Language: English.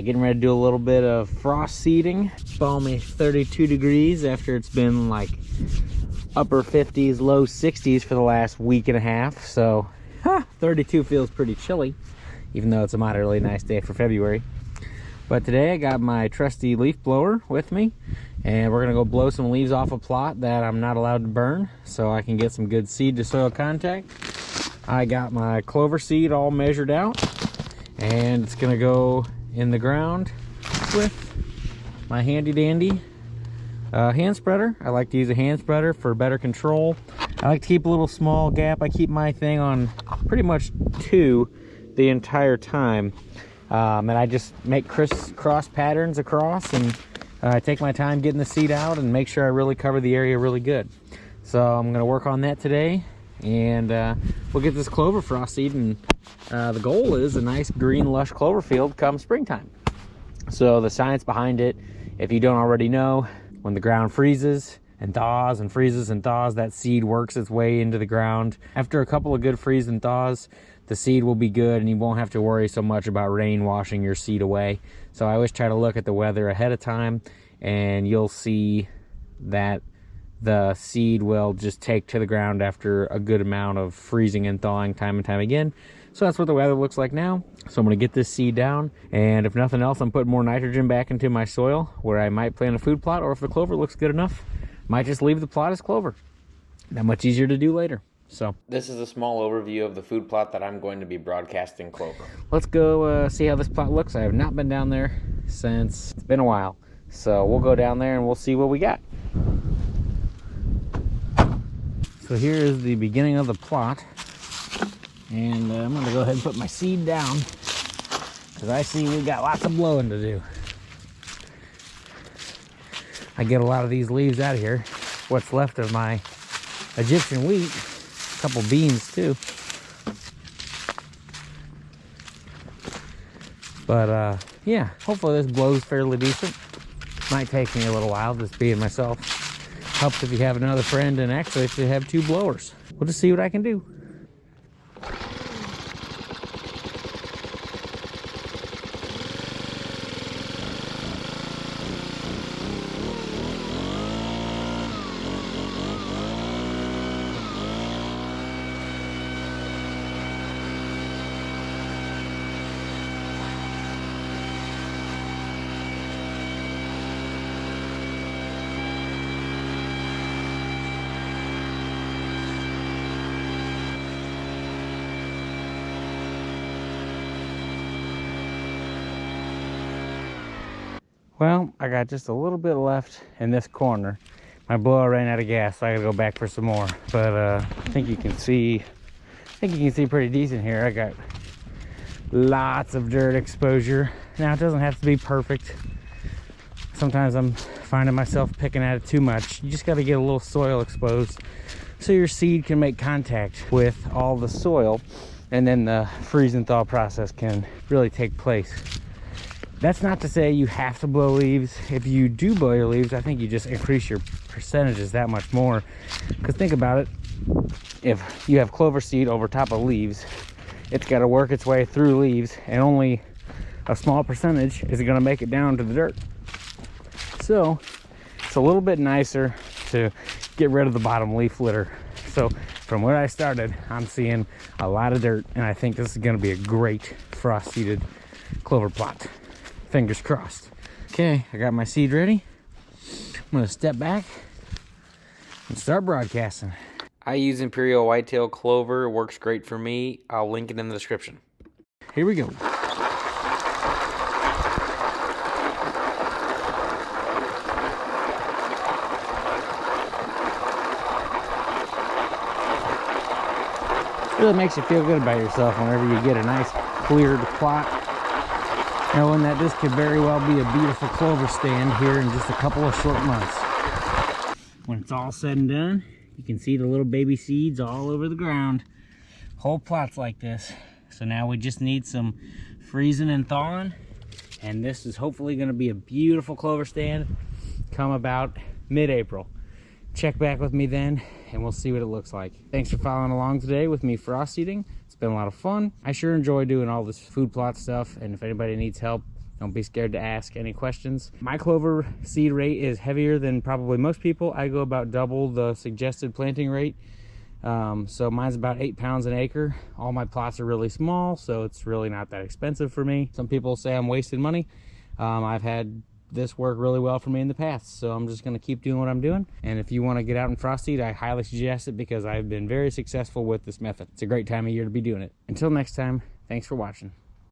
getting ready to do a little bit of frost seeding. Balmy 32 degrees after it's been like upper 50s, low 60s for the last week and a half. So 32 feels pretty chilly, even though it's a moderately nice day for February. But today I got my trusty leaf blower with me, and we're gonna go blow some leaves off a plot that I'm not allowed to burn so I can get some good seed to soil contact. I got my clover seed all measured out, and it's gonna go in the ground with my handy dandy hand spreader. I like to use a hand spreader for better control. I like to keep a little small gap. I keep my thing on pretty much 2 the entire time, and I just make crisscross patterns across, and I take my time getting the seed out and make sure I really cover the area really good. So I'm gonna work on that today, and we'll get this clover frost seed, and the goal is a nice green lush clover field come springtime. So the science behind it, if you don't already know, when the ground freezes and thaws and freezes and thaws, that seed works its way into the ground. After a couple of good freeze and thaws, the seed will be good and you won't have to worry so much about rain washing your seed away. So I always try to look at the weather ahead of time, and you'll see that the seed will just take to the ground after a good amount of freezing and thawing time and time again. So that's what the weather looks like now. So I'm gonna get this seed down, and if nothing else, I'm putting more nitrogen back into my soil where I might plant a food plot, or if the clover looks good enough, might just leave the plot as clover. That much easier to do later. So this is a small overview of the food plot that I'm going to be broadcasting clover. Let's go see how this plot looks. I have not been down there since it's been a while. So we'll go down there and we'll see what we got. So here is the beginning of the plot. And I'm gonna go ahead and put my seed down, because I see we got lots of blowing to do. I get a lot of these leaves out of here, what's left of my Egyptian wheat, a couple beans too. But yeah, hopefully this blows fairly decent. Might take me a little while, just being myself. Helps if you have another friend, and actually if you have 2 blowers. We'll just see what I can do. Well, I got just a little bit left in this corner. My blower ran out of gas, so I gotta go back for some more. But I think you can see pretty decent here. I got lots of dirt exposure. Now it doesn't have to be perfect. Sometimes I'm finding myself picking at it too much. You just gotta get a little soil exposed so your seed can make contact with all the soil, and then the freeze and thaw process can really take place. That's not to say you have to blow leaves. If you do blow your leaves, I think you just increase your percentages that much more. Because think about it, if you have clover seed over top of leaves, it's got to work its way through leaves, and only a small percentage is going to make it down to the dirt. So it's a little bit nicer to get rid of the bottom leaf litter. So from where I started, I'm seeing a lot of dirt, and I think this is going to be a great frost seeded clover plot. Fingers crossed. Okay, I got my seed ready. I'm gonna step back and start broadcasting. I use Imperial Whitetail Clover. It works great for me. I'll link it in the description. Here we go. It really makes you feel good about yourself whenever you get a nice cleared plot, knowing that this could very well be a beautiful clover stand here in just a couple of short months. When it's all said and done, you can see the little baby seeds all over the ground. Whole plots like this. So now we just need some freezing and thawing, and this is hopefully going to be a beautiful clover stand come about mid-April. Check back with me then, and we'll see what it looks like. Thanks for following along today with me frost seeding. It's been a lot of fun. I sure enjoy doing all this food plot stuff, and if anybody needs help Don't be scared to ask any questions. My clover seed rate is heavier than probably most people. I go about double the suggested planting rate. So mine's about 8 pounds an acre. All my plots are really small, so it's really not that expensive for me. Some people say I'm wasting money. I've had this work really well for me in the past, so I'm just going to keep doing what I'm doing. And if you want to get out and frost seed, I highly suggest it because I've been very successful with this method. It's a great time of year to be doing it. Until next time, thanks for watching.